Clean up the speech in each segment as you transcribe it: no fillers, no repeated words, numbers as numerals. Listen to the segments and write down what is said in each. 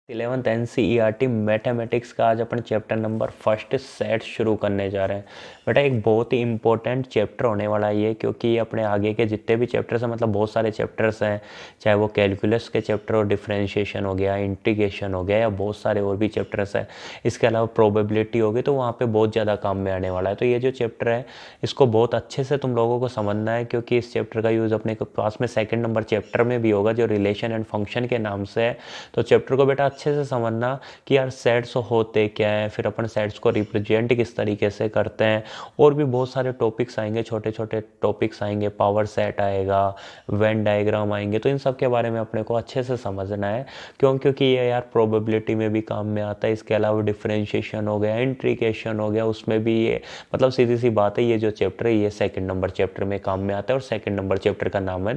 Eleventh NCERT mathematics का आज अपन chapter number first set शुरू करने जा रहे हैं। बेटा एक बहुत ही इंपॉर्टेंट चैप्टर होने वाला है ये, क्योंकि ये अपने आगे के जितने भी चैप्टर्स हैं, मतलब बहुत सारे चैप्टर्स हैं, चाहे वो कैलकुलस के चैप्टर और डिफरेंशिएशन हो गया, इंटीग्रेशन हो गया, या बहुत सारे और भी चैप्टर्स हैं, इसके अलावा प्रोबेबिलिटी होगी, तो वहाँ पर बहुत ज़्यादा काम में आने वाला है। तो ये जो चैप्टर है इसको बहुत अच्छे से तुम लोगों को समझना है, क्योंकि इस चैप्टर का यूज़ अपने पास में सेकेंड नंबर चैप्टर में भी होगा, जो रिलेशन एंड फंक्शन के नाम से है। तो चैप्टर को बेटा अच्छे से समझना कि यार सेट्स होते क्या है, फिर अपन सेट्स को रिप्रेजेंट किस तरीके से करते हैं, और भी बहुत सारे टॉपिक्स आएंगे, छोटे छोटे टॉपिक्स आएंगे, पावर सेट आएगा, वेन डायग्राम आएंगे। तो इन सब के बारे में अपने को अच्छे से समझना है, क्योंकि ये यार प्रोबेबिलिटी में भी काम में आता है। इसके अलावा डिफरेंशिएशन हो गया, इंटीग्रेशन हो गया, उसमें भी ये मतलब सीधी सी बात है, ये जो चैप्टर है ये सेकंड नंबर चैप्टर में काम में आता है, और सेकंड नंबर चैप्टर का नाम है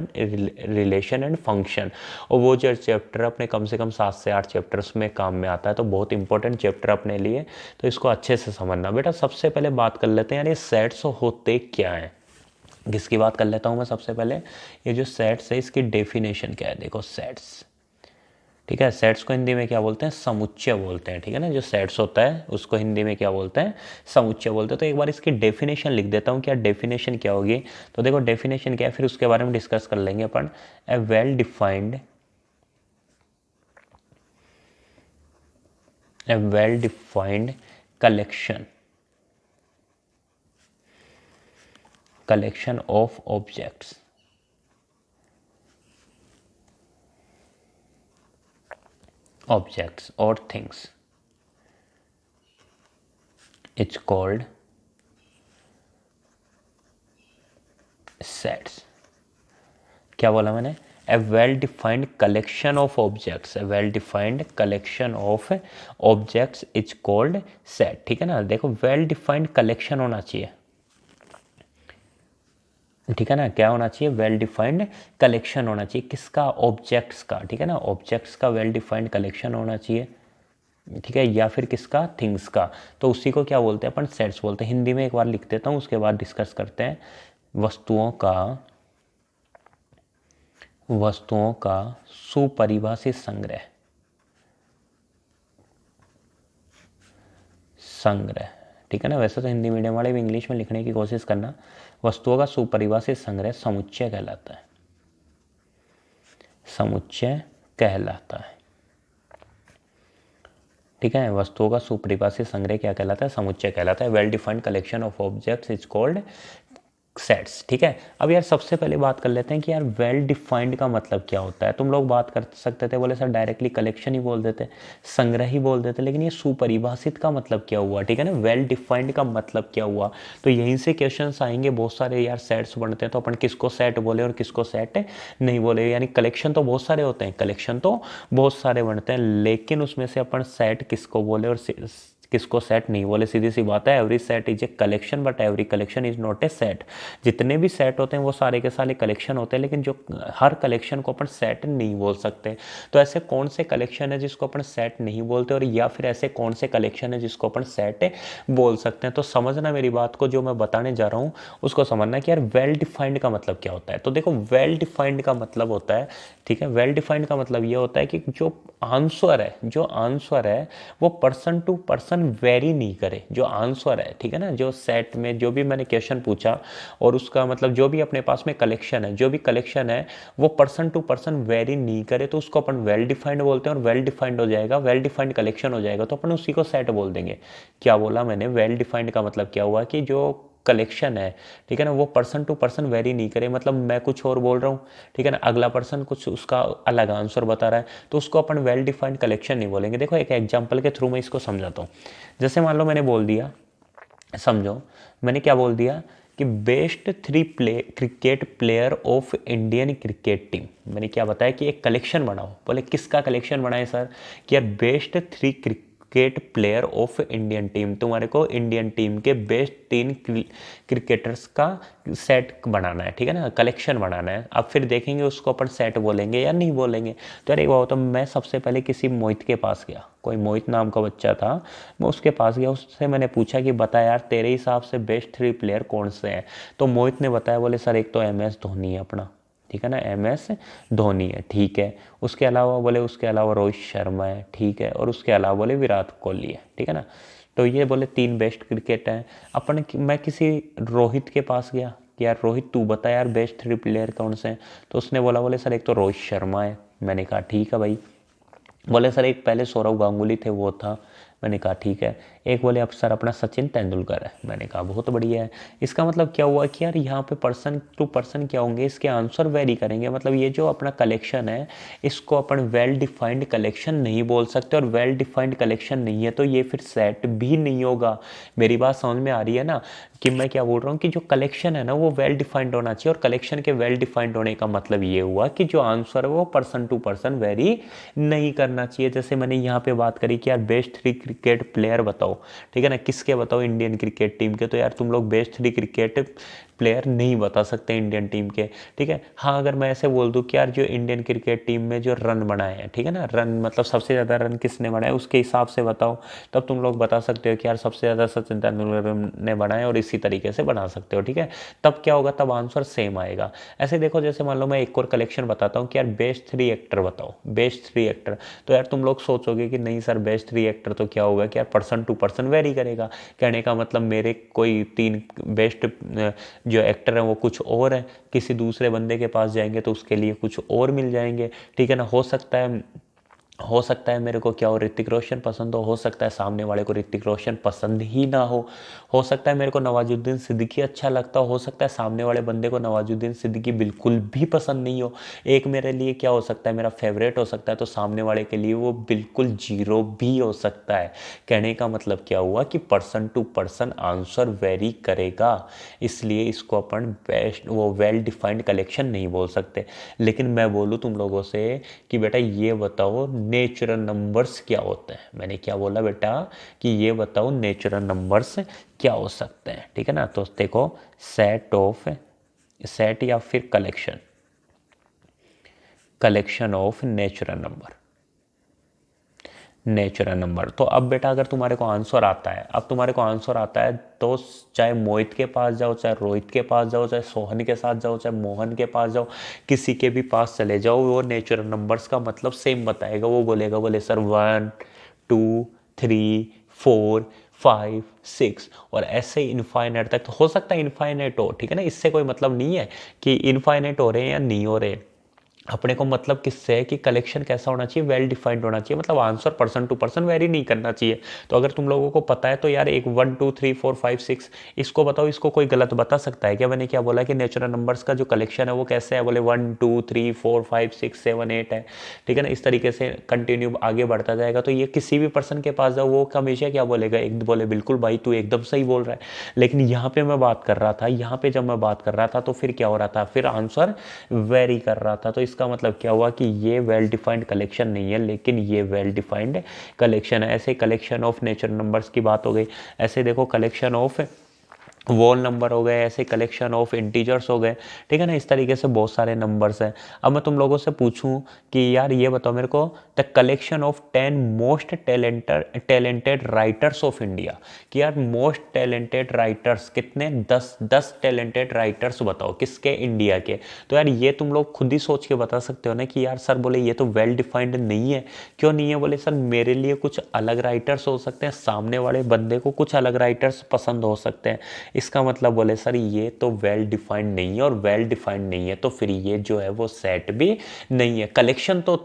रिलेशन एंड फंक्शन। और वो जो चैप्टर अपने कम से कम 7 से 8 चैप्टर्स में काम में आता है, तो बहुत इंपॉर्टेंट चैप्टर अपने लिए, तो इसको अच्छे से समझना। बेटा सबसे पहले बात कर लेते हैं यार ये सेट्स होते क्या हैं। किसकी बात कर लेता हूँ मैं सबसे पहले, ये जो सेट्स है इसकी डेफिनेशन क्या है। देखो सेट्स, ठीक है, सेट्स को हिंदी में क्या बोलते हैं, समुच्चय बोलते हैं, ठीक है ना। जो सेट्स होता है उसको हिंदी में क्या बोलते हैं, समुच्चय बोलते हैं। तो एक बार इसकी डेफिनेशन लिख देता हूँ, क्या डेफिनेशन क्या होगी। तो देखो डेफिनेशन क्या है, फिर उसके बारे में डिस्कस कर लेंगे अपन। A well defined a well-defined collection of objects or things, it's called sets। क्या बोला मैंने, a well-defined collection of objects, a well-defined collection of objects is called set, ठीक है ना। देखो well-defined collection होना चाहिए, ठीक है ना। क्या होना चाहिए, वेल डिफाइंड कलेक्शन होना चाहिए, किसका, ऑब्जेक्ट्स का, ठीक है ना। ऑब्जेक्ट्स का वेल डिफाइंड कलेक्शन होना चाहिए, ठीक है, या फिर किसका, थिंग्स का। तो उसी को क्या बोलते हैं अपन, सेट्स बोलते हैं। हिंदी में एक बार लिख देता हूँ, उसके बाद डिस्कस करते हैं। वस्तुओं का सुपरिभाषित संग्रह, ठीक है ना। वैसे तो हिंदी मीडियम वाले भी इंग्लिश में लिखने की कोशिश करना। वस्तुओं का सुपरिभाषित संग्रह समुच्चय कहलाता है, समुच्चय कहलाता है, ठीक है। वस्तुओं का सुपरिभाषित संग्रह क्या कहलाता है, समुच्चय कहलाता है। Well defined collection of objects is called sets, ठीक है। अब यार सबसे पहले बात कर लेते हैं कि यार वेल डिफाइंड का मतलब क्या होता है। तुम लोग बात कर सकते थे, बोले सर डायरेक्टली कलेक्शन ही बोल देते, संग्रह ही बोल देते, लेकिन ये सुपरिभाषित का मतलब क्या हुआ, ठीक है ना। वेल डिफाइंड का मतलब क्या हुआ, तो यहीं से क्वेश्चंस आएंगे। बहुत सारे यार सेट्स बनते हैं, तो अपन किसको सेट बोले और किसको सेट नहीं बोले। यानी कलेक्शन तो बहुत सारे होते हैं, कलेक्शन तो बहुत सारे बनते हैं, लेकिन उसमें से अपन सेट किसको बोले और किसको सेट नहीं बोले। सीधी सी बात है, every set is a collection but every collection is not a set. जितने भी सेट होते हैं वो सारे के सारे कलेक्शन होते हैं, लेकिन जो हर कलेक्शन को अपन सेट नहीं बोल सकते। तो ऐसे कौन से कलेक्शन है जिसको अपन सेट नहीं बोलते, और या फिर ऐसे कौन से कलेक्शन है जिसको अपन सेट बोल सकते हैं। तो समझना मेरी बात को, जो मैं बताने जा रहा हूँ उसको समझना कि यार वेल डिफाइंड का मतलब क्या होता है। तो देखो वेल डिफाइंड का मतलब होता है, ठीक है, वेल डिफाइंड का मतलब ये होता है कि जो आंसर है वो पर्सन टू पर्सन वेरी नहीं करे। जो आंसर है, ठीक है ना, जो सेट में जो भी मैंने क्वेश्चन पूछा और उसका मतलब जो भी अपने पास में कलेक्शन है, जो भी कलेक्शन है वो पर्सन टू पर्सन वेरी नहीं करे, तो उसको अपन वेल डिफाइंड बोलते हैं। और वेल डिफाइंड हो जाएगा, वेल डिफाइंड कलेक्शन हो जाएगा, तो अपन उसी को सेट बोल देंगे। क्या बोला मैंने, वेल डिफाइंड का मतलब क्या हुआ कि जो कलेक्शन है, ठीक है ना, वो पर्सन टू पर्सन वेरी नहीं करे। मतलब मैं कुछ और बोल रहा हूँ, ठीक है ना, अगला पर्सन कुछ उसका अलग आंसर बता रहा है, तो उसको अपन वेल डिफाइंड कलेक्शन नहीं बोलेंगे। देखो एक एग्जांपल के थ्रू मैं इसको समझाता हूँ। जैसे मान लो मैंने बोल दिया, समझो मैंने क्या बोल दिया कि best 3 cricket player of Indian cricket team. मैंने क्या बताया कि एक कलेक्शन बनाओ। बोले किसका कलेक्शन बनाए सर, कि यार best 3 cricket player of Indian team, तुम्हारे को इंडियन टीम के बेस्ट 3 क्रिकेटर्स का सेट बनाना है, ठीक है ना, कलेक्शन बनाना है। अब फिर देखेंगे उसको अपन सेट बोलेंगे या नहीं बोलेंगे। तो यार एक बात, तो मैं सबसे पहले किसी मोहित के पास गया, कोई मोहित नाम का बच्चा था, मैं उसके पास गया, उससे मैंने पूछा कि बता यार तेरे हिसाब से बेस्ट 3 प्लेयर कौन से हैं। तो मोहित ने बताया, बोले सर एक तो MS धोनी है अपना, ठीक है ना, MS धोनी है, ठीक है, उसके अलावा बोले उसके अलावा रोहित शर्मा है, ठीक है, और उसके अलावा बोले विराट कोहली है, ठीक है ना। तो ये बोले 3 बेस्ट क्रिकेट हैं। मैं किसी रोहित के पास गया कि यार रोहित तू बता यार बेस्ट 3 प्लेयर कौन से हैं। तो उसने बोला, बोले सर एक तो रोहित शर्मा है। मैंने कहा ठीक है भाई। बोले सर एक पहले सौरव गांगुली थे वो था। मैंने कहा ठीक है। एक बोले अब सर अपना सचिन तेंदुलकर है। मैंने कहा बहुत बढ़िया है। इसका मतलब क्या हुआ कि यार यहाँ पे पर्सन टू पर्सन क्या होंगे, इसके आंसर वेरी करेंगे। मतलब ये जो अपना कलेक्शन है इसको अपन वेल डिफाइंड कलेक्शन नहीं बोल सकते, और वेल डिफाइंड कलेक्शन नहीं है तो ये फिर सेट भी नहीं होगा। मेरी बात समझ में आ रही है ना कि मैं क्या बोल रहा हूँ कि जो कलेक्शन है ना वो वेल डिफाइंड होना चाहिए, और कलेक्शन के वेल डिफाइंड होने का मतलब ये हुआ कि जो आंसर है वो पर्सन टू पर्सन वेरी नहीं करना चाहिए। जैसे मैंने यहाँ पे बात करी कि यार बेस्ट 3 क्रिकेट प्लेयर बताओ, ठीक है ना, किसके बताओ इंडियन क्रिकेट टीम के, तो यार तुम लोग बेस्ट 3 क्रिकेट प्लेयर नहीं बता सकते इंडियन टीम के, ठीक है। हाँ अगर मैं ऐसे बोल दूं कि यार जो इंडियन क्रिकेट टीम में जो रन बनाए हैं, ठीक है ना, रन मतलब सबसे ज़्यादा रन किसने बनाए उसके हिसाब से बताओ, तब तुम लोग बता सकते हो कि यार सबसे ज़्यादा सचिन तेंदुलकर ने बनाए, और इसी तरीके से बना सकते हो, ठीक है। तब क्या होगा, तब आंसर सेम आएगा। ऐसे देखो जैसे मान लो मैं एक और कलेक्शन बताता हूँ कि यार बेस्ट 3 एक्टर बताओ, बेस्ट 3 एक्टर, तो यार तुम लोग सोचोगे कि नहीं सर बेस्ट 3 एक्टर तो क्या होगा कि यार पर्सन टू पर्सन वेरी करेगा। कहने का मतलब मेरे कोई 3 बेस्ट जो एक्टर हैं वो कुछ और हैं, किसी दूसरे बंदे के पास जाएंगे तो उसके लिए कुछ और मिल जाएंगे, ठीक है ना। हो सकता है मेरे को क्या हो ऋतिक रोशन पसंद हो सकता है सामने वाले को ऋतिक रोशन पसंद ही ना हो सकता है मेरे को नवाजुद्दीन सिद्दीकी अच्छा लगता हो सकता है सामने वाले बंदे को नवाजुद्दीन सिद्दीकी बिल्कुल भी पसंद नहीं हो। एक मेरे लिए क्या हो सकता है मेरा फेवरेट हो सकता है, तो सामने वाले के लिए वो बिल्कुल जीरो भी हो सकता है। कहने का मतलब क्या हुआ कि person to person answer vary करेगा, इसलिए इसको अपन बेस्ट वो वेल डिफाइंड कलेक्शन नहीं बोल सकते। लेकिन मैं बोलूँ तुम लोगों से कि बेटा ये बताओ नेचुरल नंबर्स क्या होते हैं। मैंने क्या बोला बेटा कि ये बताओ नेचुरल नंबर्स क्या हो सकते हैं, ठीक है ना। तो देखो सेट या फिर कलेक्शन ऑफ नेचुरल नंबर। तो अब बेटा अगर तुम्हारे को आंसर आता है, तो चाहे मोहित के पास जाओ, चाहे रोहित के पास जाओ, चाहे सोहन के साथ जाओ, चाहे मोहन के पास जाओ, किसी के भी पास चले जाओ, वो नेचुरल नंबर्स का मतलब सेम बताएगा। वो बोलेगा बोले सर 1 2 3 4 5 6, और ऐसे ही इनफाइनाइट तक। तो हो सकता है इनफाइनाइट हो, ठीक है ना, इससे कोई मतलब नहीं है कि इनफाइनाइट हो रहे हैं या नहीं हो रहे। अपने को मतलब किससे है कि कलेक्शन कैसा होना चाहिए, वेल डिफाइंड होना चाहिए, मतलब answer person to person vary नहीं करना चाहिए। तो अगर तुम लोगों को पता है तो यार एक 1 2 3 4 5 6 इसको बताओ, इसको कोई गलत बता सकता है क्या। मैंने क्या बोला कि नेचुरल नंबर्स का जो कलेक्शन है वो कैसे है, बोले 1 2 3 4 5 6 7 8 है, ठीक है ना। इस तरीके से कंटिन्यू आगे बढ़ता जाएगा। तो ये किसी भी पर्सन के पास जाओ वो हमेशा क्या बोलेगा, एक बोले बिल्कुल भाई तू एकदम सही बोल रहा है। लेकिन यहाँ पे मैं बात कर रहा था, जब मैं बात कर रहा था तो फिर क्या हो रहा था, फिर आंसर वेरी कर रहा था। तो इसका मतलब क्या हुआ कि ये वेल डिफाइंड कलेक्शन नहीं है, लेकिन ये वेल डिफाइंड कलेक्शन है। ऐसे कलेक्शन ऑफ नेचुरल नंबर्स की बात हो गई। ऐसे देखो कलेक्शन ऑफ वॉल नंबर हो गए, ऐसे कलेक्शन ऑफ इंटीजर्स हो गए, ठीक है ना। इस तरीके से बहुत सारे नंबर्स हैं। अब मैं तुम लोगों से पूछूं कि यार ये बताओ मेरे को the collection of 10 most talented writers of India, कि यार मोस्ट टैलेंटेड राइटर्स कितने, 10 टैलेंटेड राइटर्स बताओ किसके, इंडिया के। तो यार ये तुम लोग खुद ही सोच के बता सकते हो ना कि यार सर बोले ये तो वेल डिफाइंड नहीं है। क्यों नहीं है, बोले सर मेरे लिए कुछ अलग राइटर्स हो सकते हैं, सामने वाले बंदे को कुछ अलग राइटर्स पसंद हो सकते हैं। इसका मतलब बोले सर ये तो वेल डिफाइंड नहीं है, और वेल डिफाइंड नहीं है तो फिर ये जो है वो सेट भी नहीं है। कलेक्शन तो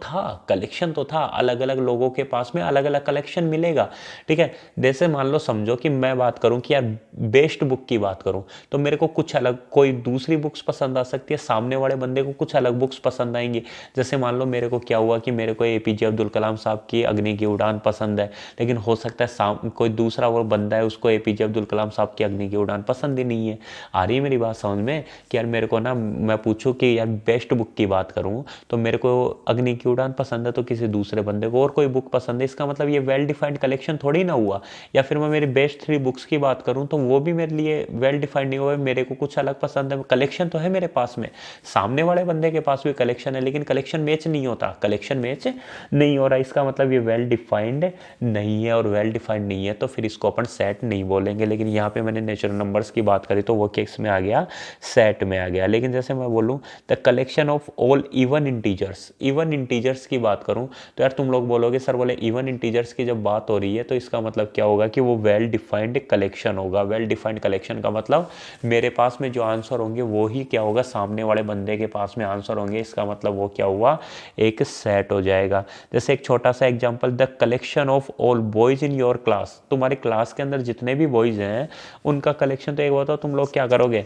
था, अलग अलग लोगों के पास में अलग अलग कलेक्शन मिलेगा, ठीक है। जैसे मान लो समझो कि मैं बात करूं कि यार बेस्ट बुक की बात करूं, तो मेरे को कुछ अलग कोई दूसरी बुक्स पसंद आ सकती है, सामने वाले बंदे को कुछ अलग बुक्स पसंद आएंगी। जैसे मान लो मेरे को क्या हुआ कि मेरे को APJ अब्दुल कलाम साहब की अग्नि की उड़ान पसंद है, लेकिन हो सकता है कोई दूसरा वो बंदा है उसको APJ अब्दुल कलाम साहब की अग्नि की उड़ान पसंद ही नहीं है। आ रही है मेरी बात समझ में कि यार मेरे को ना, मैं पूछूं कि यार बेस्ट बुक की बात करूं तो मेरे को अग्नि की उड़ान पसंद है तो किसी दूसरे बंदे को और कोई बुक पसंद है, इसका मतलब ये वेल डिफाइंड कलेक्शन थोड़ी ना हुआ। या फिर मैं मेरी बेस्ट 3 बुक्स की बात करूं तो वो भी मेरे लिए वेल डिफाइंड नहीं हुआ, मेरे को कुछ अलग पसंद है। कलेक्शन तो है मेरे पास में, सामने वाले बंदे के पास भी कलेक्शन है, लेकिन कलेक्शन मैच नहीं होता, कलेक्शन मैच नहीं हो रहा, इसका मतलब ये वेल डिफाइंड नहीं है। और वेल डिफाइंड नहीं है तो फिर इसको अपन सेट नहीं बोलेंगे। लेकिन यहाँ पे मैंने नेचुरल नंबर्स की बात करी तो वो किस में आ गया, सेट में आ गया। लेकिन जैसे मैं बोलूँ the collection of all even integers, even integers की बात करूँ तो यार तुम लोग बोलोगे सर बोले इवन इंटीजर्स की जब बात हो रही है तो इसका मतलब क्या होगा कि वो वेल डिफाइंड कलेक्शन होगा। वेल डिफाइंड कलेक्शन का मतलब मेरे पास में जो आंसर होंगे वो ही क्या होगा, सामने वाले बंदे के पास में आंसर होंगे, इसका मतलब वो क्या हुआ, एक सेट हो जाएगा। जैसे एक छोटा सा example, the collection of all boys in your class, तुम्हारी क्लास के अंदर जितने भी बॉयज हैं उनका कलेक्शन। तो एक बताओ तुम लोग क्या करोगे,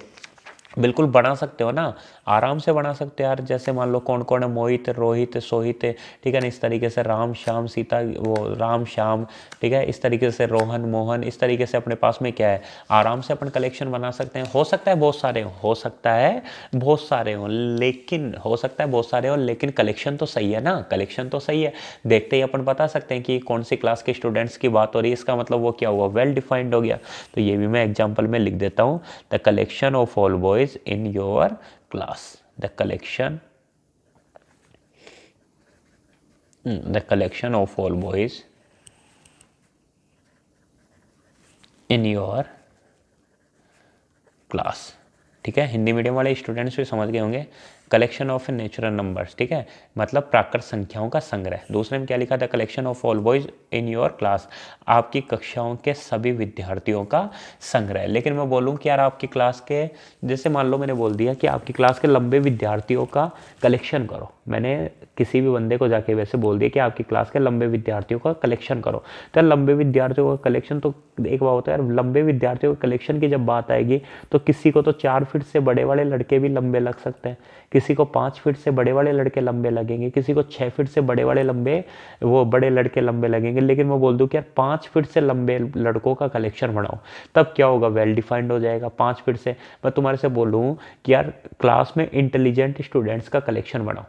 बिल्कुल बना सकते हो ना, आराम से बना सकते हो यार। जैसे मान लो कौन कौन है, मोहित, रोहित, सोहित, ठीक है ना, इस तरीके से राम श्याम सीता, वो राम श्याम, ठीक है, इस तरीके से रोहन मोहन, इस तरीके से अपने पास में क्या है, आराम से अपन कलेक्शन बना सकते हैं। हो सकता है बहुत सारे हो सकता है बहुत सारे हो, लेकिन हो सकता है बहुत सारे हो, लेकिन कलेक्शन तो सही है ना, कलेक्शन तो सही है। देखते ही अपन बता सकते हैं कि कौन सी क्लास के स्टूडेंट्स की बात हो रही है, इसका मतलब वो क्या हुआ, वेल डिफाइंड हो गया। तो ये भी मैं एग्जाम्पल में लिख देता हूँ, the collection of all boys in your class, the collection of all boys in your class। ठीक है, हिंदी मीडियम वाले स्टूडेंट्स भी समझ गए होंगे। कलेक्शन ऑफ नेचुरल नंबर्स, ठीक है, मतलब प्राकृत संख्याओं का संग्रह। दूसरे में क्या लिखा था, collection of all boys in your class, आपकी कक्षाओं के सभी विद्यार्थियों का संग्रह। लेकिन मैं बोलूँ कि यार आपकी क्लास के, जैसे मान लो मैंने बोल दिया कि आपकी क्लास के लंबे विद्यार्थियों का कलेक्शन करो, मैंने किसी भी बंदे को जाके वैसे बोल दिया कि आपकी क्लास के लंबे विद्यार्थियों का कलेक्शन करो, तो लंबे विद्यार्थियों का कलेक्शन, तो एक बात होता है यार, लंबे विद्यार्थियों के कलेक्शन की जब बात आएगी तो किसी को तो 4 फीट से बड़े वाले लड़के भी लंबे लग सकते हैं, किसी को 5 फीट से बड़े वाले लड़के लंबे लगेंगे, किसी को 6 फीट से बड़े वाले लंबे, वो बड़े लड़के लंबे लगेंगे। लेकिन मैं बोल दूं कि यार 5 फीट से लंबे लड़कों का कलेक्शन बनाओ, तब क्या होगा, वेल डिफाइंड हो जाएगा। 5 फीट से मैं तुम्हारे से बोलूँ कि यार क्लास में इंटेलिजेंट स्टूडेंट्स का कलेक्शन बनाओ,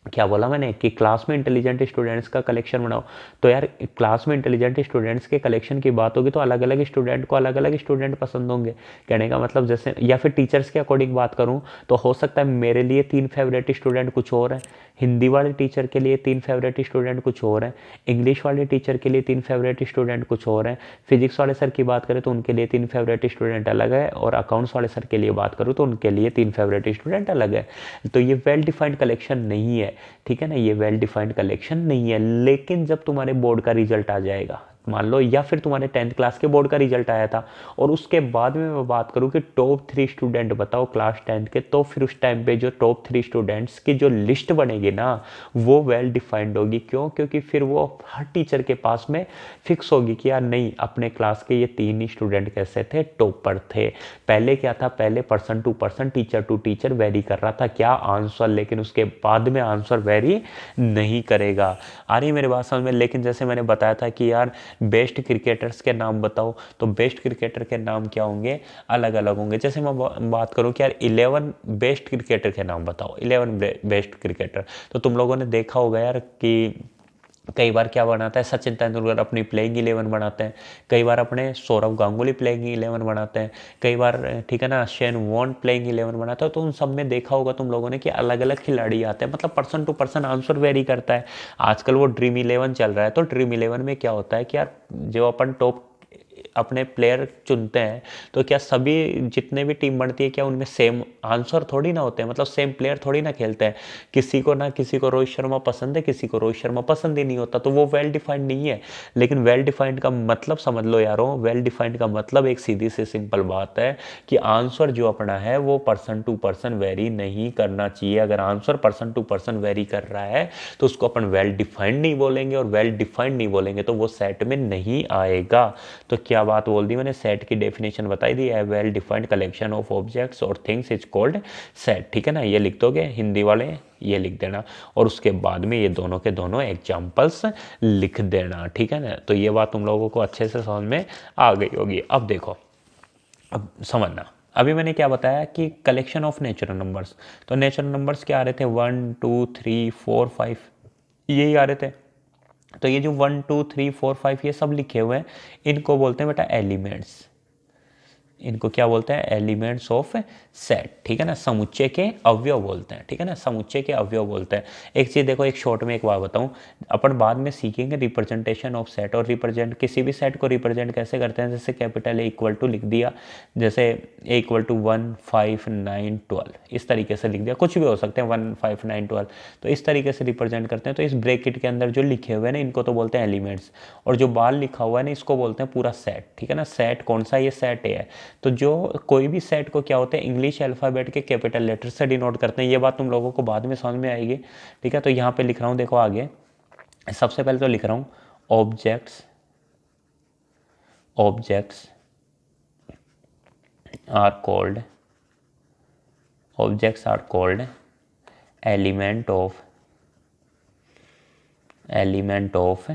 क्या बोला मैंने कि क्लास में इंटेलिजेंट स्टूडेंट्स का कलेक्शन बनाओ, तो यार क्लास में इंटेलिजेंट स्टूडेंट्स के कलेक्शन की बात होगी तो अलग अलग स्टूडेंट को अलग अलग स्टूडेंट पसंद होंगे। कहने का मतलब जैसे, या फिर टीचर्स के अकॉर्डिंग बात करूं तो हो सकता है मेरे लिए 3 फेवरेट स्टूडेंट कुछ और हैं, हिंदी वाले टीचर के लिए 3 फेवरेट स्टूडेंट कुछ और हैं, इंग्लिश वाले टीचर के लिए 3 फेवरेट स्टूडेंट कुछ और हैं, फिजिक्स वाले सर की बात करें तो उनके लिए 3 फेवरेट स्टूडेंट अलग है, और अकाउंट्स वाले सर के लिए बात करूँ तो उनके लिए 3 फेवरेट स्टूडेंट अलग है। तो ये वेल डिफाइंड कलेक्शन नहीं है, ठीक है ना, ये वेल डिफाइंड कलेक्शन नहीं है। लेकिन जब तुम्हारे बोर्ड का रिजल्ट आ जाएगा, मान लो, या फिर तुम्हारे 10th क्लास के बोर्ड का रिजल्ट आया था और उसके बाद में मैं बात करूं कि टॉप 3 स्टूडेंट बताओ क्लास 10th के, तो फिर उस टाइम पे जो टॉप 3 स्टूडेंट्स की जो लिस्ट बनेगी ना, वो वेल डिफाइंड होगी। क्यों, क्योंकि फिर वो हर टीचर के पास में फिक्स होगी कि यार नहीं, अपने क्लास के ये 3 ही स्टूडेंट कैसे थे, टॉपर थे। पहले क्या था, पहले person to person, teacher to teacher vary कर रहा था क्या, आंसर, लेकिन उसके बाद में आंसर वेरी नहीं करेगा। आ रही मेरे बात समझ में। लेकिन जैसे मैंने बताया था कि यार बेस्ट क्रिकेटर्स के नाम बताओ, तो बेस्ट क्रिकेटर के नाम क्या होंगे, अलग अलग होंगे। जैसे मैं बात करूं कि यार 11 बेस्ट क्रिकेटर के नाम बताओ, 11 बेस्ट क्रिकेटर, तो तुम लोगों ने देखा होगा यार कि कई बार क्या बनाता है, सचिन तेंदुलकर अपनी प्लेइंग 11 बनाते हैं, कई बार अपने सौरव गांगुली प्लेइंग 11 बनाते हैं, कई बार, ठीक है ना, शेन वॉर्न प्लेइंग 11 बनाता है। तो उन सब में देखा होगा तुम लोगों ने कि अलग अलग खिलाड़ी आते हैं, मतलब person to person answer vary करता है। आजकल वो ड्रीम 11 चल रहा है, तो ड्रीम 11 में क्या होता है कि यार जो अपन टॉप अपने प्लेयर चुनते हैं, तो क्या सभी जितने भी टीम बनती है क्या उनमें सेम आंसर थोड़ी ना होते हैं, मतलब सेम प्लेयर थोड़ी ना खेलते हैं। किसी को ना, किसी को रोहित शर्मा पसंद है, किसी को रोहित शर्मा पसंद ही नहीं होता, तो वो वेल डिफाइंड नहीं है। लेकिन वेल डिफाइंड का मतलब समझ लो यारों, वेल डिफाइंड का मतलब एक सीधी से सिंपल बात है कि आंसर जो अपना है वो पर्सन टू पर्सन वेरी नहीं करना चाहिए। अगर answer person to person vary कर रहा है तो उसको अपन वेल डिफाइंड नहीं बोलेंगे, और वेल डिफाइंड नहीं बोलेंगे तो वो सेट में नहीं आएगा। तो क्या बात बोल दी मैंने, सेट की डेफिनेशन बताई दी है, well defined collection of objects और थिंग्स इज कॉल्ड सेट। ठीक है ना, ये लिख दोगे हिंदी वाले, ये लिख देना, और उसके बाद में ये दोनों के दोनों एग्जाम्पल्स लिख देना। ठीक है ना, तो ये बात तुम लोगों को अच्छे से समझ में आ गई होगी। अब देखो, अब समझना, अभी मैंने क्या बताया कि कलेक्शन ऑफ नेचुरल नंबर्स, तो नेचुरल नंबर्स क्या आ रहे थे, 1 2 3 4 5, यही आ रहे थे। तो ये जो 1 2 3 4 5 ये सब लिखे हुए हैं, इनको बोलते हैं बेटा एलिमेंट्स, इनको क्या बोलते हैं, एलिमेंट्स ऑफ सेट, ठीक है ना, समुच्चय के अवयव बोलते हैं, ठीक है ना, समुच्चय के अवयव बोलते हैं। एक चीज़ देखो, एक शॉर्ट में एक बात बताऊं, अपन बाद में सीखेंगे रिप्रेजेंटेशन ऑफ सेट, और रिप्रेजेंट किसी भी सेट को रिप्रेजेंट कैसे करते हैं, जैसे कैपिटल ए इक्वल टू लिख दिया, जैसे ए इक्वल टू 1 5 9 12, इस तरीके से लिख दिया, कुछ भी हो सकते हैं 1 5 9 12, तो इस तरीके से रिप्रेजेंट करते हैं। तो इस ब्रैकेट के अंदर जो लिखे हुए हैं ना, इनको तो बोलते हैं एलिमेंट्स, और जो बाहर लिखा हुआ है ना, इसको बोलते हैं पूरा सेट, ठीक है ना। सेट कौन सा, ये सेट ए है। तो जो कोई भी सेट को क्या होते हैं, इंग्लिश अल्फ़ाबेट के कैपिटल लेटर से डिनोट करते हैं, ये बात तुम लोगों को बाद में समझ में आएगी, ठीक है। तो यहाँ पे लिख रहा हूँ, देखो आगे, सबसे पहले तो लिख रहा हूँ objects, objects are called, objects are called element of, element of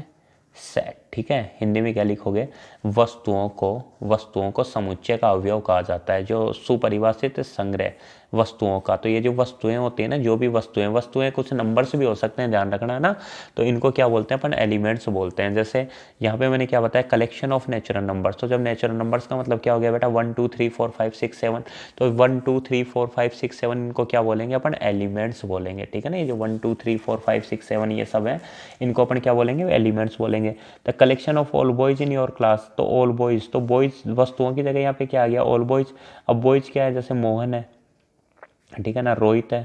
set, ठीक है। हिंदी में क्या लिखोगे, वस्तुओं को, वस्तुओं को समुच्चय का अवयव कहा जाता है, जो सुपरिभाषित संग्रह वस्तुओं का। तो ये जो वस्तुएं होती है ना, जो भी वस्तुएं, वस्तुएं कुछ नंबर्स भी हो सकते हैं, ध्यान रखना है ना, तो इनको क्या बोलते हैं अपन, एलिमेंट्स बोलते हैं। जैसे यहाँ पे मैंने क्या बताया, कलेक्शन ऑफ नेचुरल नंबर्स, तो जब नेचुरल नंबर्स का मतलब क्या हो गया बेटा, 1 2 3 4 5 6 7, तो 1 2 3 4 5 6 7 इनको क्या बोलेंगे अपन, एलिमेंट्स बोलेंगे, ठीक है ना। ये जो 1 2 3 4 5 6 7 ये सब है, इनको अपन क्या बोलेंगे, एलिमेंट्स बोलेंगे। The collection of all boys in your class, तो ऑल बॉयज, तो बॉयज वस्तुओं की जगह यहाँ पे क्या आ गया, ऑल बॉयज। अब बॉयज क्या है, जैसे मोहन है, ठीक है ना, रोहित है,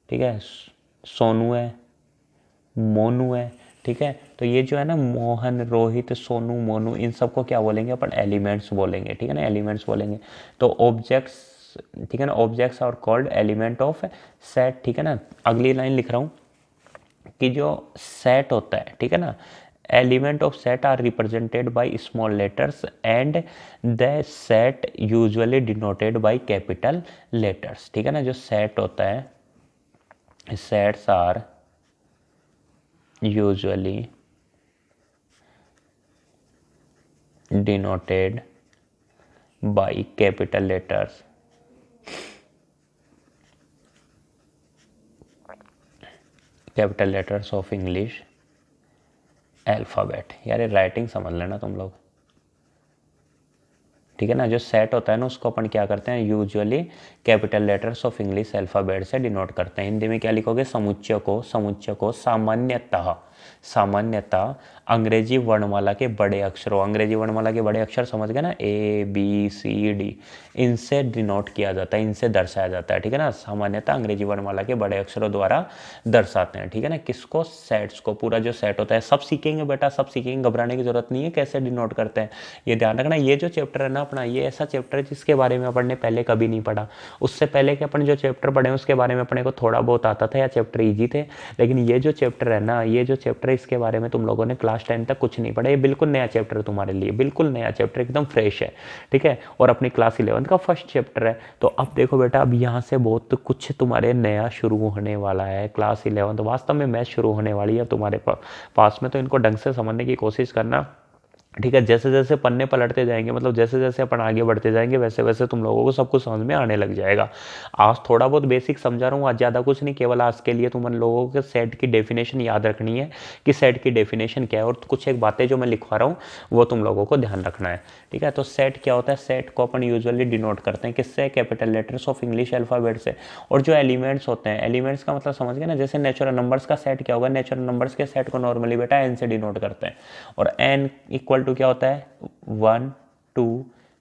ठीक है, सोनू है, मोनू है, ठीक है। तो ये जो है ना, मोहन, रोहित, सोनू, मोनू, इन सबको क्या बोलेंगे अपन, एलिमेंट्स बोलेंगे, ठीक है ना, एलिमेंट्स बोलेंगे। तो ऑब्जेक्ट्स, ठीक है ना, objects are called element of set, ठीक है ना। अगली लाइन लिख रहा हूँ कि जो सेट होता है, ठीक है ना, element of set are represented by small letters and the set usually denoted by capital letters, ठीक है ना। जो सेट होता है, sets are usually denoted by capital letters, capital letters of English alphabet. यार राइटिंग समझ लेना तुम लोग, ठीक है ना। जो सेट होता है ना, उसको अपन क्या करते हैं, usually capital letters of English alphabet से डिनोट करते हैं। हिंदी में क्या लिखोगे, समुच्चय को, समुच्चय को सामान्यतः, सामान्यतः अंग्रेजी वर्णमाला के बड़े अक्षरों, अंग्रेजी वर्णमाला के बड़े अक्षर समझ गए ना, ए बी सी डी, इनसे डिनोट किया जाता है, इनसे दर्शाया जाता है, ठीक है ना। सामान्यतः अंग्रेजी वर्णमाला के बड़े अक्षरों द्वारा दर्शाते हैं, ठीक है ना, किसको, सेट्स को। पूरा जो सेट होता है, सब सीखेंगे बेटा, सब सीखेंगे, घबराने की जरूरत नहीं है, कैसे डिनोट करते हैं ये ध्यान रखना। ये जो चैप्टर है ना अपना, ये ऐसा चैप्टर है जिसके बारे में अपन ने पहले कभी नहीं पढ़ा। उससे पहले के अपन जो चैप्टर पढ़े उसके बारे में अपने को थोड़ा बहुत आता था, या चैप्टर ईजी थे, लेकिन ये जो चैप्टर है ना, ये जो चैप्टर है, इसके बारे में तुम लोगों ने क्लास 10 तक कुछ नहीं पढ़ा। ये बिल्कुल नया चैप्टर है तुम्हारे लिए, बिल्कुल नया चैप्टर, एकदम फ्रेश है, ठीक है, और अपनी क्लास 11 का फर्स्ट चैप्टर है। तो अब देखो बेटा, अब यहाँ से बहुत कुछ तुम्हारे नया शुरू होने वाला है। क्लास 11 वास्तव में मैथ शुरू होने वाली है तुम्हारे पास में, तो इनको ढंग से समझने की कोशिश करना, ठीक है। जैसे जैसे पन्ने पलटते जाएंगे, मतलब जैसे जैसे अपन आगे बढ़ते जाएंगे, वैसे वैसे तुम लोगों को सब कुछ समझ में आने लग जाएगा। आज थोड़ा बहुत बेसिक समझा रहा हूँ, आज ज़्यादा कुछ नहीं, केवल आज के लिए तुम लोगों को सेट की डेफिनेशन याद रखनी है कि सेट की डेफिनेशन क्या है, और कुछ एक बातें जो मैं लिखवा रहा हूँ वो तुम लोगों को ध्यान रखना है, ठीक है। तो सेट क्या होता है, सेट को अपन यूजुअली डिनोट करते हैं किससे, capital letters of English alphabet से। और जो एलिमेंट्स होते हैं, एलिमेंट्स का मतलब समझ गए ना, जैसे नेचुरल नंबर्स का सेट क्या होगा, नेचुरल नंबर्स के सेट को नॉर्मली बेटा एन से डिनोट करते हैं, और एन इक्वल टू क्या होता है, 1 2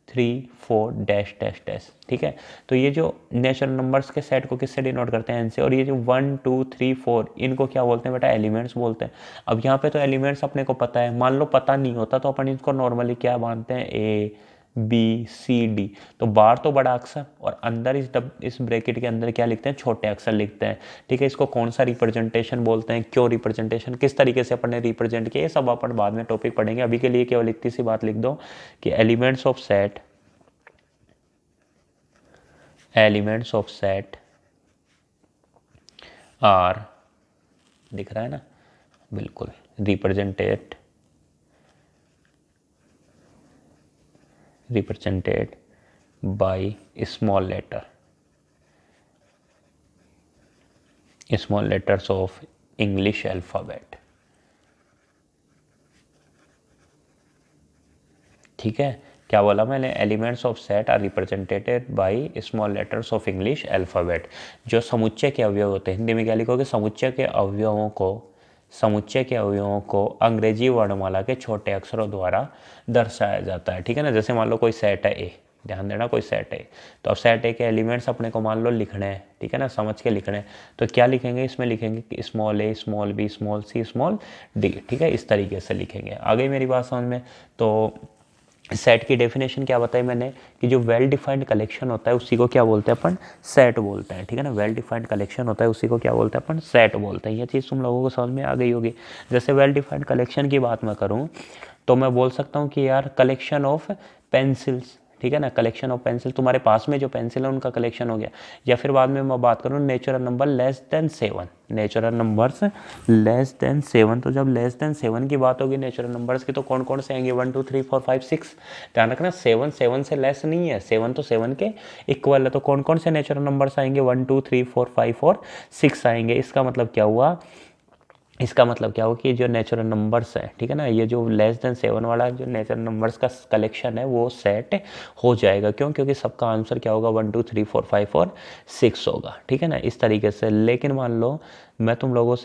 3 4 डैश डैश डैश, ठीक है। तो ये जो नेचुरल नंबर्स के सेट को किससे डिनोट करते हैं, एन से, और ये जो 1 2 3 4 इनको क्या बोलते हैं बेटा, एलिमेंट्स बोलते हैं। अब यहाँ पे तो एलिमेंट्स अपने को पता है, मान लो पता नहीं होता तो अपन इनको नॉर्मली क्या मानते हैं, ए बी सी डी, तो बाहर तो बड़ा अक्षर और अंदर इस ब्रैकेट के अंदर क्या लिखते हैं, छोटे अक्षर लिखते हैं, ठीक है। इसको कौन सा रिप्रेजेंटेशन बोलते हैं, क्यों रिप्रेजेंटेशन, किस तरीके से अपन ने रिप्रेजेंट किया, ये सब अपन बाद में टॉपिक पढ़ेंगे। अभी के लिए केवल इतनी सी बात लिख दो कि elements of set, elements of set are, दिख रहा है ना, बिल्कुल, represented by small letters of English alphabet. ठीक है, क्या बोला मैंने, elements of set are represented by small letters of English alphabet. जो समुच्चय के अवयव होते हैं, हिंदी में क्या लिखोगे, समुच्चय के अवयवों को अंग्रेजी वर्णमाला के छोटे अक्षरों द्वारा दर्शाया जाता है। ठीक है ना, जैसे मान लो कोई सेट है ए, ध्यान देना कोई सेट है, तो अब सेट ए के एलिमेंट्स अपने को मान लो लिखने हैं, ठीक है ना, समझ के लिखने हैं, तो क्या लिखेंगे, इसमें लिखेंगे कि स्मॉल ए, small B, small C, small D. ठीक है, इस तरीके से लिखेंगे। आ गई मेरी बात समझ में। तो सेट की डेफिनेशन क्या बताई मैंने, कि जो वेल डिफाइंड कलेक्शन होता है उसी को क्या बोलते हैं अपन, सेट बोलते हैं। ठीक है ना, वेल डिफाइंड कलेक्शन होता है उसी को क्या बोलते हैं अपन, सेट बोलते हैं। ये चीज़ तुम लोगों को समझ में आ गई होगी। जैसे वेल डिफाइंड कलेक्शन की बात मैं करूँ तो मैं बोल सकता हूँ कि यार कलेक्शन ऑफ पेंसिल्स, ठीक है ना, कलेक्शन ऑफ पेंसिल, तुम्हारे पास में जो पेंसिल है उनका कलेक्शन हो गया। या फिर बाद में मैं बात करूँ natural number less than 7, natural numbers less than 7, तो जब लेस देन 7 की बात होगी नेचुरल नंबर्स की, तो कौन कौन से आएंगे, 1 2 3 4 5 6। ध्यान रखना 7 से लेस नहीं है, 7 तो 7 के इक्वल है। तो कौन कौन से नेचुरल नंबर्स आएंगे, 1 2 3 4 5 और 6 आएंगे। इसका मतलब क्या हुआ, कि जो नेचुरल नंबर्स है, ठीक है ना, ये जो लेस देन 7 वाला जो नेचुरल नंबर्स का कलेक्शन है वो सेट हो जाएगा। क्यों, क्योंकि सबका आंसर क्या होगा, 1 2 3 4 5 और 6 होगा। ठीक है ना, इस तरीके से। लेकिन मान लो मैं तुम लोगों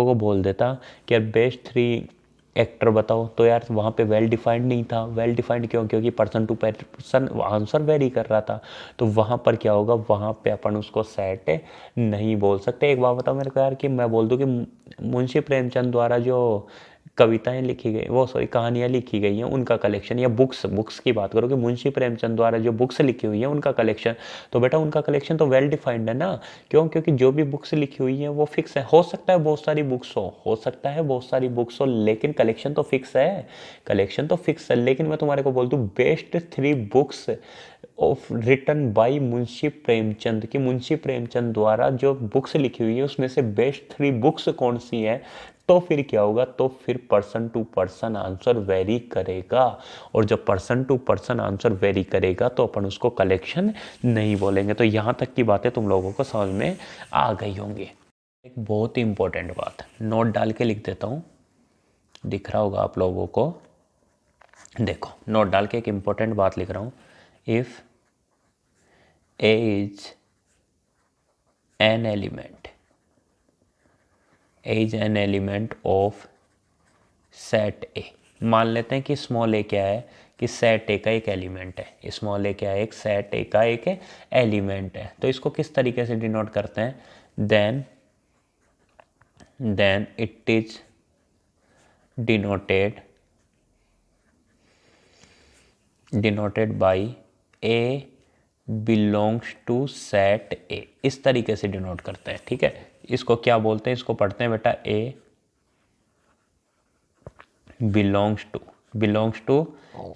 को बोल देता कि यार बेस्ट 3 एक्टर बताओ, तो यार वहाँ पे वेल डिफाइंड नहीं था। वेल डिफाइंड क्यों, क्योंकि person to person answer vary कर रहा था। तो वहाँ पर क्या होगा, वहाँ पे अपन उसको सेट नहीं बोल सकते। एक बात बताओ मेरे को यार, कि मैं बोल दूँ कि मुंशी प्रेमचंद द्वारा जो कविताएं लिखी गई, वो सॉरी कहानियाँ लिखी गई हैं उनका कलेक्शन, या बुक्स की बात करो कि मुंशी प्रेमचंद द्वारा जो बुक्स लिखी हुई हैं उनका कलेक्शन, तो बेटा उनका कलेक्शन तो वेल डिफाइंड है ना। क्यों, क्योंकि जो भी बुक्स लिखी हुई हैं वो फिक्स है। हो सकता है बहुत सारी बुक्स हो, लेकिन कलेक्शन तो फिक्स है। लेकिन मैं तुम्हारे को बोल दूँ best 3 books of written by Munshi Premchand, की मुंशी प्रेमचंद द्वारा जो बुक्स लिखी हुई है उसमें से बेस्ट 3 बुक्स कौन सी हैं, तो फिर क्या होगा, तो फिर person to person answer vary करेगा। और जब person to person answer vary करेगा तो अपन उसको कलेक्शन नहीं बोलेंगे। तो यहाँ तक की बातें तुम लोगों को समझ में आ गई होंगी। एक बहुत ही इंपॉर्टेंट बात नोट डाल के लिख देता हूँ, दिख रहा होगा आप लोगों को। देखो नोट डाल के एक इंपॉर्टेंट बात लिख रहा हूँ। If A is an element of set ए। मान लेते हैं कि स्मॉल ए क्या है, कि सेट ए का एक एलिमेंट है। स्मॉल ए क्या है, एक सेट ए का एक एलिमेंट है। तो इसको किस तरीके से डिनोट करते हैं, then it is denoted by A belongs to set A. इस तरीके से डिनोट करते हैं। ठीक है, इसको क्या बोलते हैं, इसको पढ़ते हैं बेटा ए बिलोंग्स टू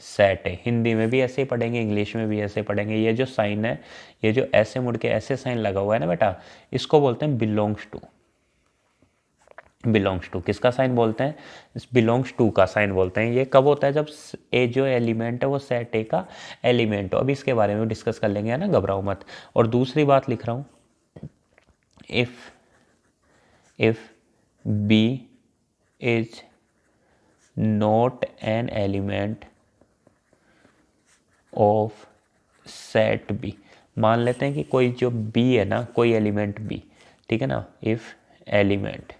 सेट है। हिंदी में भी ऐसे ही पढ़ेंगे, इंग्लिश में भी ऐसे पढ़ेंगे। ये जो साइन है, ये जो ऐसे मुड़ के ऐसे साइन लगा हुआ है ना बेटा, इसको बोलते हैं बिलोंग्स टू। किसका साइन बोलते हैं, बिलोंग्स टू का साइन बोलते हैं। ये कब होता है, जब ए जो एलिमेंट है वो सेट ए का एलिमेंट हो। अभी इसके बारे में डिस्कस कर लेंगे, है ना, घबराओ मत। और दूसरी बात लिख रहा हूँ, if B is not an element of set B. मान लेते हैं कि कोई जो बी है ना, कोई एलिमेंट बी, ठीक है ना, इफ element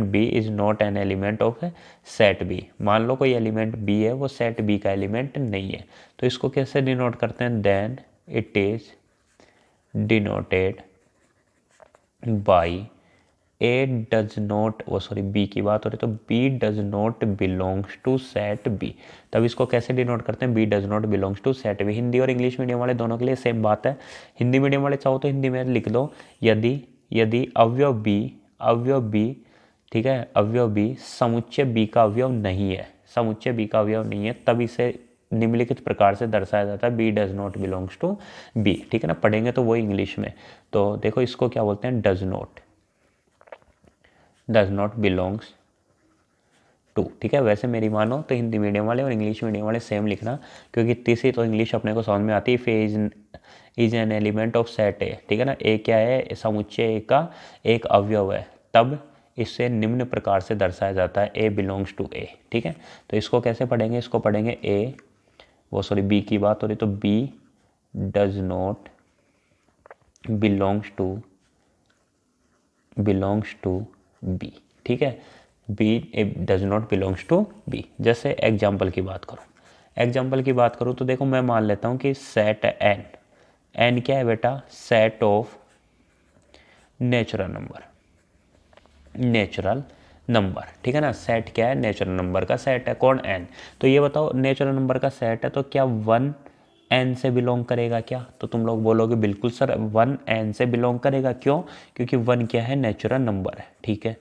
B is not an element of set B. मान लो कोई एलिमेंट बी है, वो सेट बी का एलिमेंट नहीं है, तो इसको कैसे डिनोट करते हैं, then it is denoted by A does not, वो सॉरी बी की बात हो रही, तो B does not belongs to set B. तब इसको कैसे डिनोट करते हैं, B does not belongs to set B. Hindi और इंग्लिश मीडियम वाले दोनों के लिए सेम बात है। हिंदी मीडियम वाले चाहो तो हिंदी में लिख लो, यदि अवयव बी, ठीक है, अवयव बी समुच्चय बी का अवयव नहीं है, तब इसे निम्नलिखित प्रकार से दर्शाया जाता है, B does not belongs to B. ठीक है ना, पढ़ेंगे तो वो इंग्लिश में। तो देखो इसको क्या बोलते हैं, डज नॉट बिलोंग्स टू, ठीक है। वैसे मेरी मानो तो हिंदी मीडियम वाले और इंग्लिश मीडियम वाले सेम लिखना, क्योंकि तीसरी तो इंग्लिश अपने को समझ में आती है। फे is an element of set ए, ठीक है ना। ए क्या है, समुच्चय ए का एक अवयव है, तब इससे निम्न प्रकार से दर्शाया जाता है, ए बिलोंग्स टू ए, ठीक है। तो इसको कैसे पढ़ेंगे, इसको पढ़ेंगे ए, वो सॉरी बी की बात हो रही तो B does not belongs to B, ठीक है। B does not belongs to B. जैसे एग्जाम्पल की बात करूँ तो देखो मैं मान लेता हूँ कि सेट एन, एन क्या है बेटा, सेट ऑफ नेचुरल नंबर, ठीक है ना। सेट क्या है, नेचुरल नंबर का सेट है, कौन, एन। तो ये बताओ नेचुरल नंबर का सेट है तो क्या वन एन से बिलोंग करेगा क्या, तो तुम लोग बोलोगे बिल्कुल सर वन एन से बिलोंग करेगा, क्यों, क्योंकि वन क्या है, नेचुरल नंबर है, ठीक है।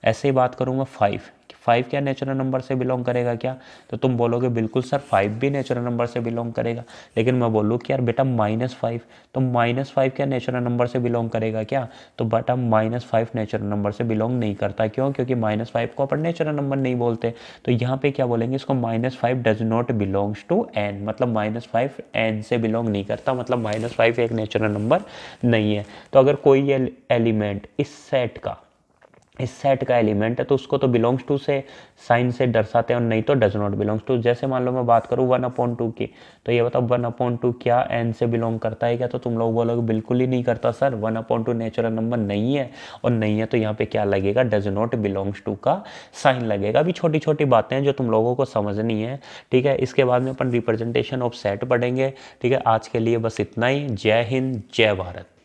ऐसे ही बात करूँगा फाइव क्या नेचुरल नंबर से बिलोंग करेगा क्या, तो तुम बोलोगे बिल्कुल सर फाइव भी नेचुरल नंबर से बिलोंग करेगा। लेकिन मैं बोलूँ कि यार बेटा -5, तो -5 क्या नेचुरल नंबर से बिलोंग करेगा क्या, तो बेटा -5 नेचुरल नंबर से बिलोंग नहीं करता, क्यों, क्योंकि -5 को अपन नेचुरल नंबर नहीं बोलते। तो यहाँ पे क्या बोलेंगे इसको, -5 does not belongs to N, मतलब -5 एन से बिलोंग नहीं करता, मतलब -5 एक नेचुरल नंबर नहीं है। तो अगर कोई एलिमेंट इस सेट का एलिमेंट है तो उसको तो बिलोंग्स टू से साइन से दर्शाते हैं, और नहीं तो डज नॉट बिलोंग्स टू। जैसे मान लो मैं बात करूँ 1/2 की, तो ये बताओ 1/2 क्या एन से बिलोंग करता है क्या, तो तुम लोग बोलोगे बिल्कुल ही नहीं करता सर, 1/2 नेचुरल नंबर नहीं है, और नहीं है तो यहाँ पे क्या लगेगा, डज नॉट बिलोंग्स टू का साइन लगेगा। अभी छोटी छोटी बातें हैं जो तुम लोगों को समझनी है, ठीक है। इसके बाद में अपन रिप्रेजेंटेशन ऑफ सेट पढ़ेंगे, ठीक है। आज के लिए बस इतना ही। जय हिंद, जय भारत।